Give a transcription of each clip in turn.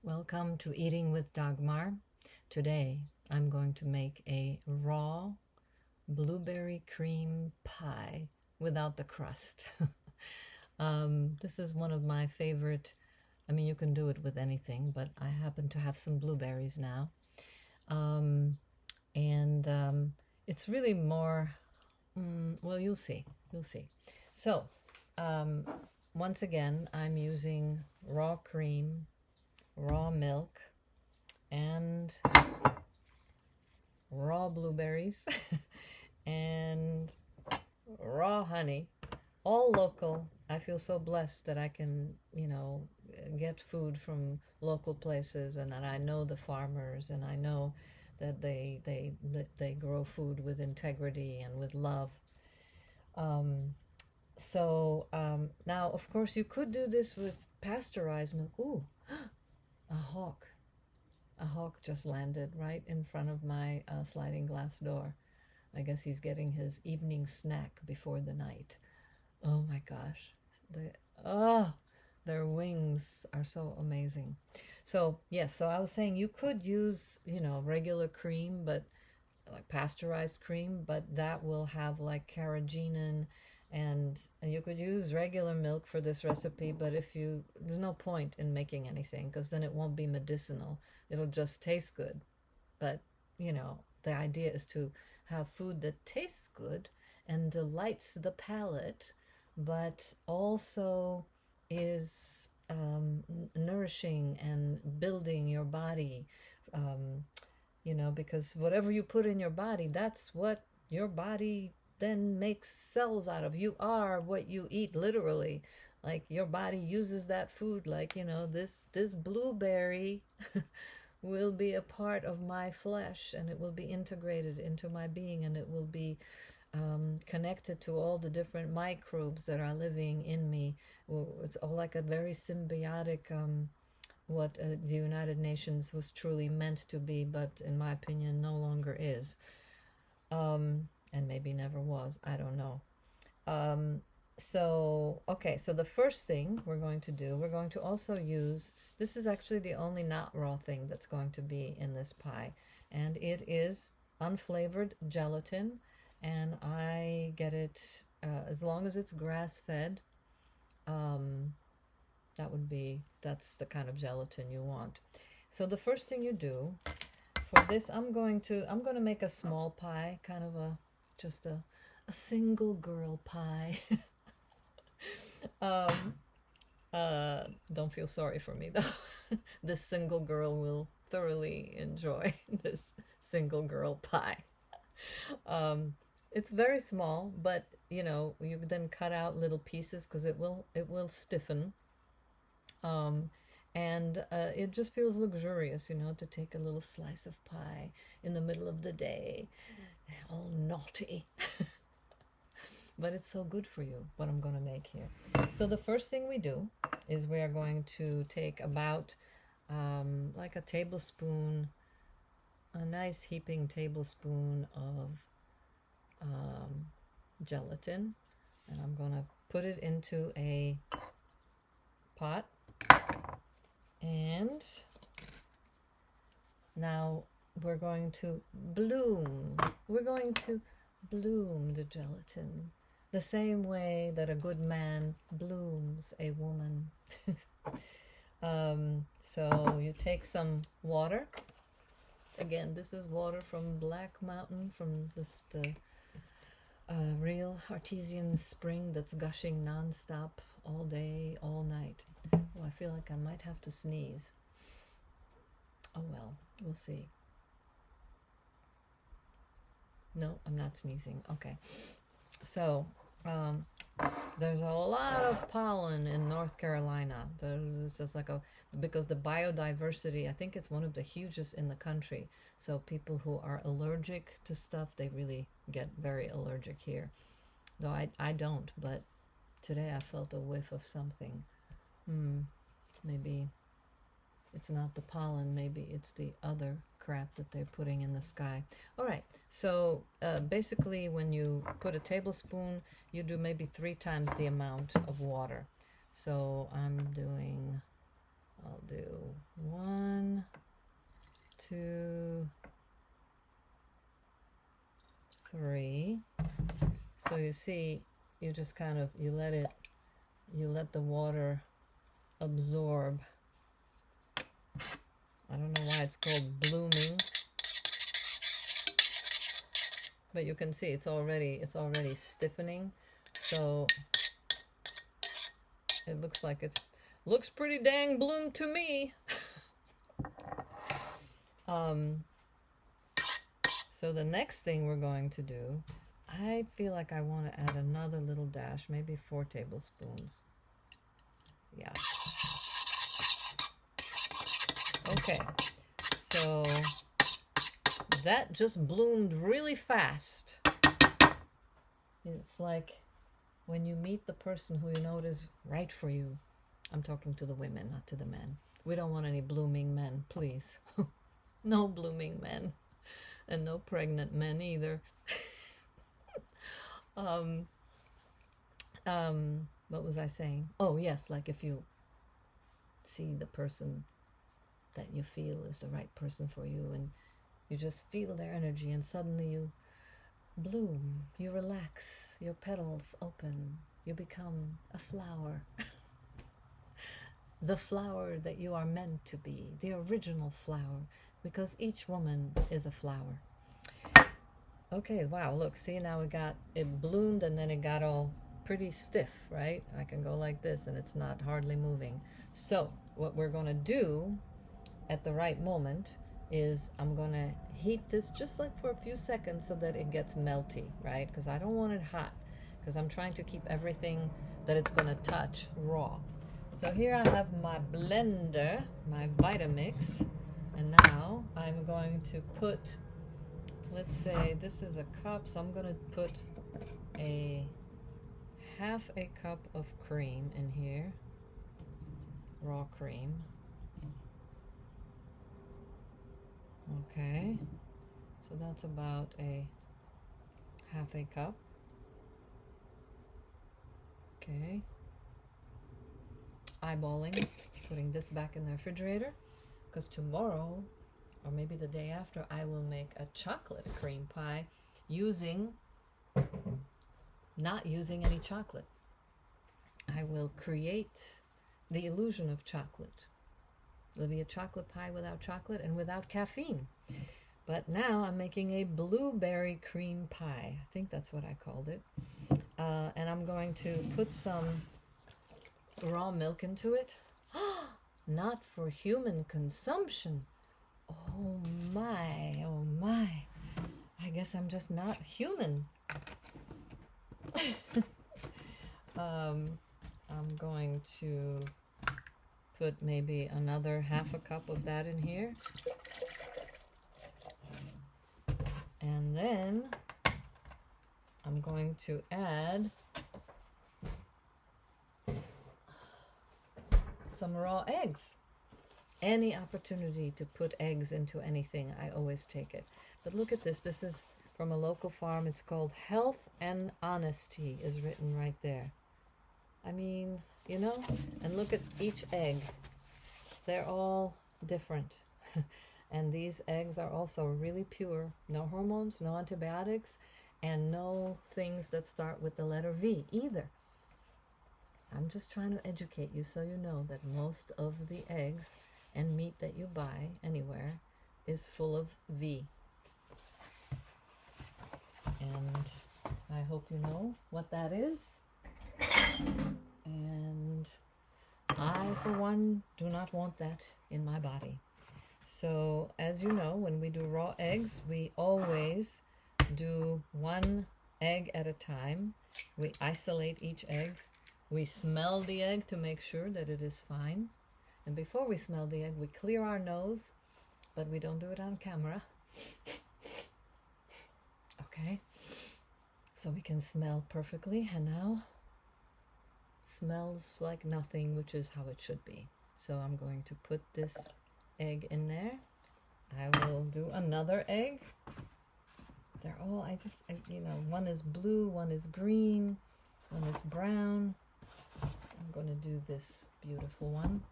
Welcome to Eating with Dagmar. Today I'm going to make a raw blueberry cream pie without the crust. This is one of my favorite. I mean, you can do it with anything, but I happen to have some blueberries now. Um, and it's really more, well, you'll see. You'll see. So, um, once again, I'm using raw cream, raw milk, and raw blueberries and raw honey, all local. I feel so blessed that I can, get food from local places, and that I know the farmers, and I know that they grow food with integrity and with love. Um, now, of course, you could do this with pasteurized milk. Ooh, a hawk. A hawk just landed right in front of my sliding glass door. I guess he's getting his evening snack before the night. Oh my gosh. Oh, their wings are so amazing. So, yes, so I was saying you could use, regular cream, but like pasteurized cream, but that will have like carrageenan, and you could use regular milk for this recipe, but there's no point in making anything because then it won't be medicinal. It'll just taste good. But, the idea is to have food that tastes good and delights the palate, but also is nourishing and building your body. Um, because whatever you put in your body, that's what your body then makes cells out of. You are what you eat, literally. Like your body uses that food, like, this blueberry will be a part of my flesh, and it will be integrated into my being, and it will be connected to all the different microbes that are living in me. It's all like a very symbiotic, what the United Nations was truly meant to be, but in my opinion, no longer is. And maybe never was. I don't know. Okay, so the first thing we're going to do, we're going to also use, this is actually the only not raw thing that's going to be in this pie, and it is unflavored gelatin, and I get it as long as it's grass-fed. That's the kind of gelatin you want. So the first thing you do for this, I'm going to make a small pie, kind of just a single girl pie. Don't feel sorry for me though. This single girl will thoroughly enjoy this single girl pie. It's very small, but you then cut out little pieces because it will stiffen. And it just feels luxurious, to take a little slice of pie in the middle of the day, all naughty. But it's so good for you, what I'm going to make here. So the first thing we do is we are going to take about like a tablespoon, a nice heaping tablespoon of gelatin, and I'm going to put it into a pot. And now we're going to bloom the gelatin the same way that a good man blooms a woman. So you take some water. Again, this is water from Black Mountain, from the real artesian spring that's gushing nonstop all day, all night. Oh, I feel like I might have to sneeze. Oh well, we'll see. No, I'm not sneezing. Okay. So, there's a lot of pollen in North Carolina. There's just because the biodiversity, I think it's one of the hugest in the country. So people who are allergic to stuff, they really get very allergic here. Though I don't, but today I felt a whiff of something. Maybe it's not the pollen, maybe it's the other crap that they're putting in the sky. All right, so basically when you put a tablespoon, you do maybe 3 times the amount of water. So I'll do 1 2, 3. So you see, you just kind of, you let the water absorb. I don't know why it's called blooming, but you can see it's already stiffening. So it looks pretty dang bloomed to me. So the next thing we're going to do, I feel like I want to add another little dash, maybe 4 tablespoons. Yeah. Okay, so that just bloomed really fast. It's like when you meet the person who you know is right for you. I'm talking to the women, not to the men. We don't want any blooming men, please. No blooming men. And no pregnant men either. What was I saying? Oh, yes, like if you see the person that you feel is the right person for you, and you just feel their energy, and suddenly you bloom, you relax, your petals open, you become a flower. The flower that you are meant to be, the original flower, because each woman is a flower. Okay, wow, look, see, now it bloomed and then it got all pretty stiff, right? I can go like this and it's not hardly moving. So what we're going to do at the right moment is I'm going to heat this just like for a few seconds so that it gets melty, right? Because I don't want it hot, because I'm trying to keep everything that it's going to touch raw. So here I have my blender, my Vitamix, and now I'm going to put, let's say this is a cup, so I'm going to put a half a cup of cream in here, raw cream. Okay, so that's about a half a cup. Okay, eyeballing, putting this back in the refrigerator, because tomorrow, or maybe the day after, I will make a chocolate cream pie not using any chocolate. I will create the illusion of chocolate. There'll be a chocolate pie without chocolate and without caffeine. But now I'm making a blueberry cream pie. I think that's what I called it. And I'm going to put some raw milk into it. Not for human consumption. Oh my, oh my. I guess I'm just not human. I'm going to put maybe another half a cup of that in here. And then I'm going to add some raw eggs. Any opportunity to put eggs into anything, I always take it. But look at this. This is from a local farm. It's called Health and Honesty, is written right there. I mean, you know, and look at each egg. They're all different. And these eggs are also really pure. No hormones, no antibiotics, and no things that start with the letter V either. I'm just trying to educate you so you know that most of the eggs and meat that you buy anywhere is full of V. And I hope you know what that is. And I, for one, do not want that in my body. So, as you know, when we do raw eggs, we always do one egg at a time. We isolate each egg. We smell the egg to make sure that it is fine. And before we smell the egg, we clear our nose, but we don't do it on camera. Okay? So we can smell perfectly, and now smells like nothing, which is how it should be. So I'm going to put this egg in there. I will do another egg. They're all, you know, one is blue, one is green, one is brown. I'm going to do this beautiful one.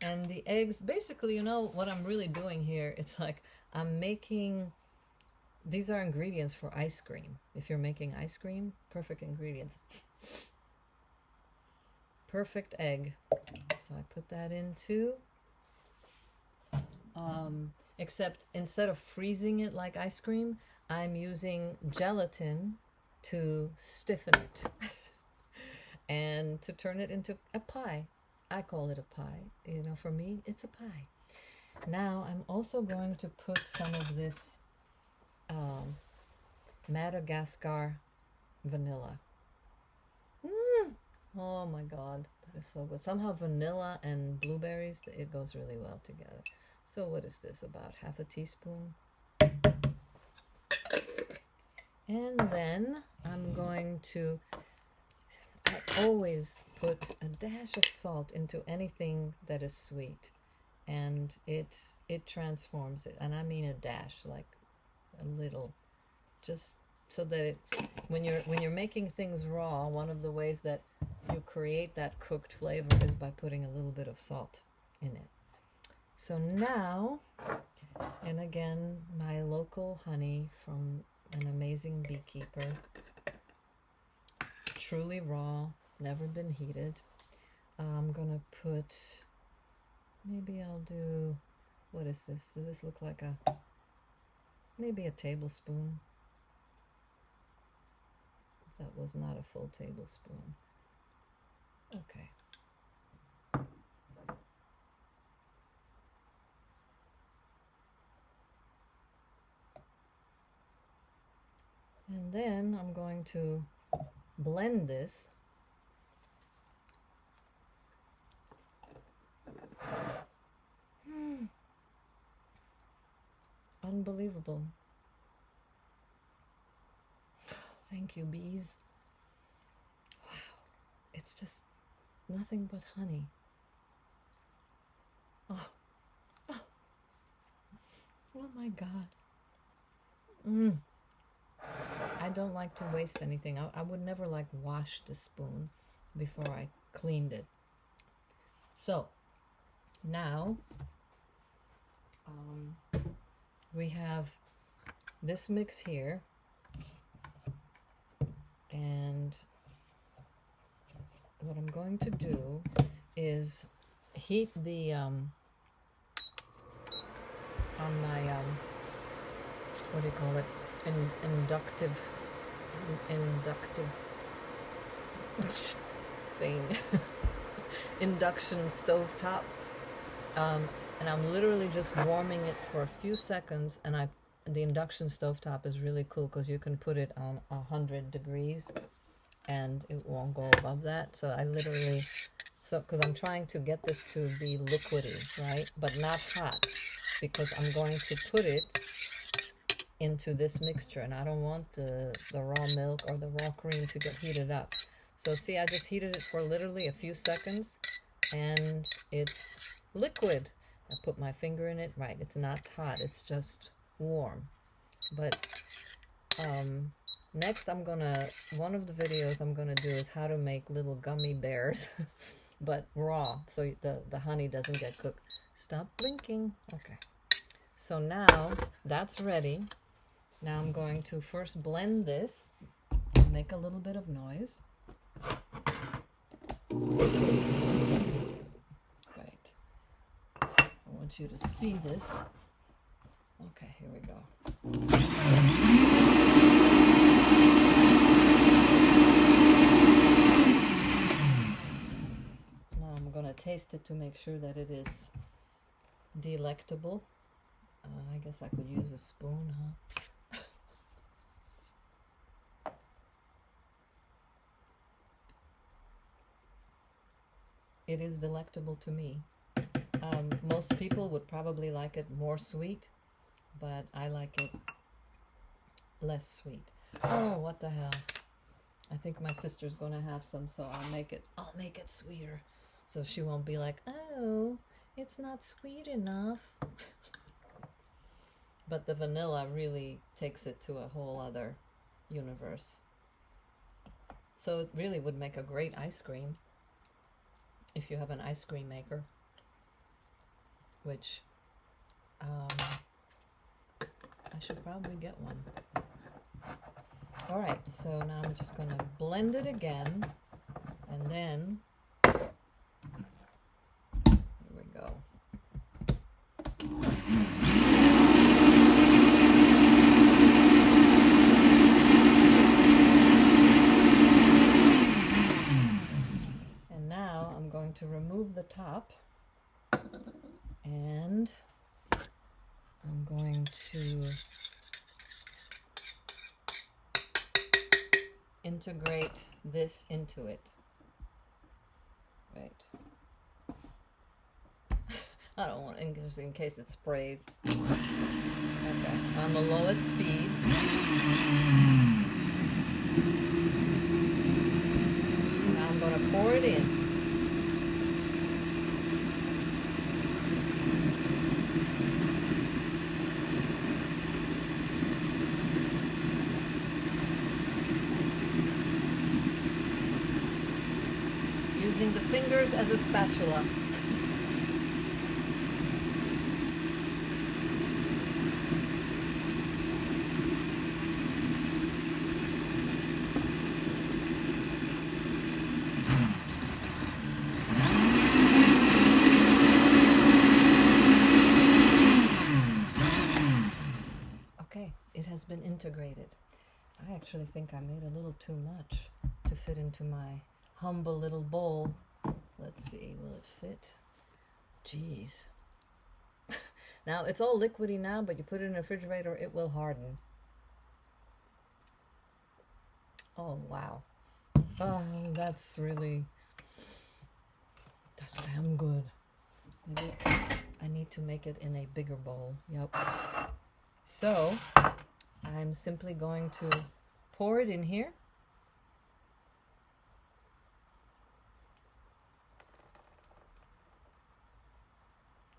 And the eggs, basically, you know what I'm really doing here? It's like I'm making, these are ingredients for ice cream. If you're making ice cream, perfect ingredients. Perfect egg. So I put that in too. Except instead of freezing it like ice cream, I'm using gelatin to stiffen it and to turn it into a pie. I call it a pie. You know, for me, it's a pie. Now I'm also going to put some of this Madagascar vanilla. Oh my god, that is so good. Somehow vanilla and blueberries, it goes really well together. So what is this, about half a teaspoon? And then I'm going to, I always put a dash of salt into anything that is sweet, and it transforms it. And I mean a dash, like a little, just so that it, when you're making things raw, one of the ways that you create that cooked flavor is by putting a little bit of salt in it. So now, and again, my local honey from an amazing beekeeper, truly raw, never been heated. I'm gonna put, maybe I'll do, what is this? Does this look like a, maybe a tablespoon? That was not a full tablespoon. Okay. And then I'm going to blend this. Unbelievable. Thank you, bees. Wow. It's just nothing but honey. Oh. Oh, oh my God. I don't like to waste anything. I would never like wash the spoon before I cleaned it. So now we have this mix here, and what I'm going to do is heat the on my what do you call it, inductive thing induction stovetop, and I'm literally just warming it for a few seconds. And the induction stovetop is really cool because you can put it on 100 degrees and it won't go above that. So I literally, because I'm trying to get this to be liquidy, right, but not hot, because I'm going to put it into this mixture, and I don't want the raw milk or the raw cream to get heated up. So see, I just heated it for literally a few seconds and it's liquid. I put my finger in it, right, it's not hot, it's just warm. But next one of the videos I'm gonna do is how to make little gummy bears but raw, so the honey doesn't get cooked. Stop blinking. Okay, so now that's ready. Now I'm going to first blend this, make a little bit of noise. Right. I want you to see this. Okay, here we go. Now I'm gonna taste it to make sure that it is delectable. I guess I could use a spoon, huh? It is delectable to me. Most people would probably like it more sweet, but I like it less sweet. Oh, what the hell. I think my sister's gonna have some, so I'll make it sweeter. So she won't be like, oh, it's not sweet enough. But the vanilla really takes it to a whole other universe. So it really would make a great ice cream if you have an ice cream maker. which I should probably get one. All right, so now I'm just going to blend it again, and then here we go. And now I'm going to remove the top, and I'm going to integrate this into it. Right. I don't want it just in case it sprays. Okay, on the lowest speed. Now I'm going to pour it in. Using the fingers as a spatula. Okay, it has been integrated. I actually think I made a little too much to fit into my humble little bowl. Let's see, will it fit? Jeez. Now, it's all liquidy now, but you put it in the refrigerator, it will harden. Oh, wow. Oh, that's damn good. Maybe I need to make it in a bigger bowl. Yep. So, I'm simply going to pour it in here.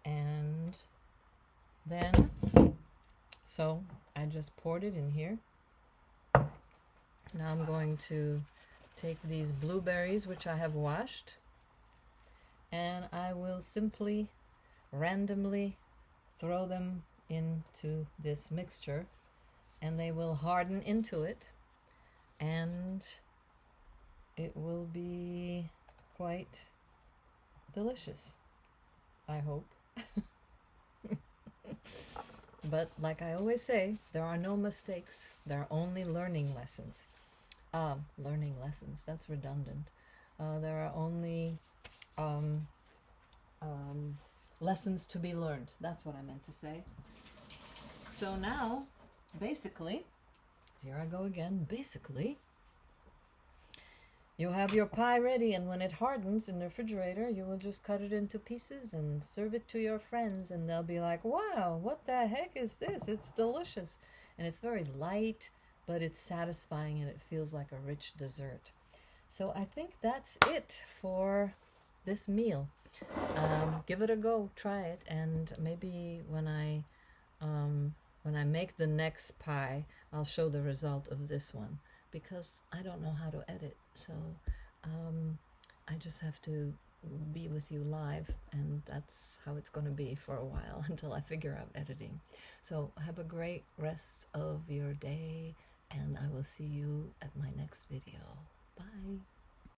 And then, so I just poured it in here. Now I'm going to take these blueberries, which I have washed, and I will simply randomly throw them into this mixture, and they will harden into it, and it will be quite delicious, I hope. But like I always say, there are no mistakes. There are only learning lessons. Learning lessons, that's redundant. There are only lessons to be learned. That's what I meant to say. So now, basically, here I go again, basically, you have your pie ready, and when it hardens in the refrigerator, you will just cut it into pieces and serve it to your friends, and they'll be like, wow, what the heck is this? It's delicious. And it's very light, but it's satisfying, and it feels like a rich dessert. So I think that's it for this meal. Give it a go, try it, and maybe when I make the next pie, I'll show the result of this one, because I don't know how to edit, so I just have to be with you live, and that's how it's going to be for a while until I figure out editing. So have a great rest of your day, and I will see you at my next video. Bye.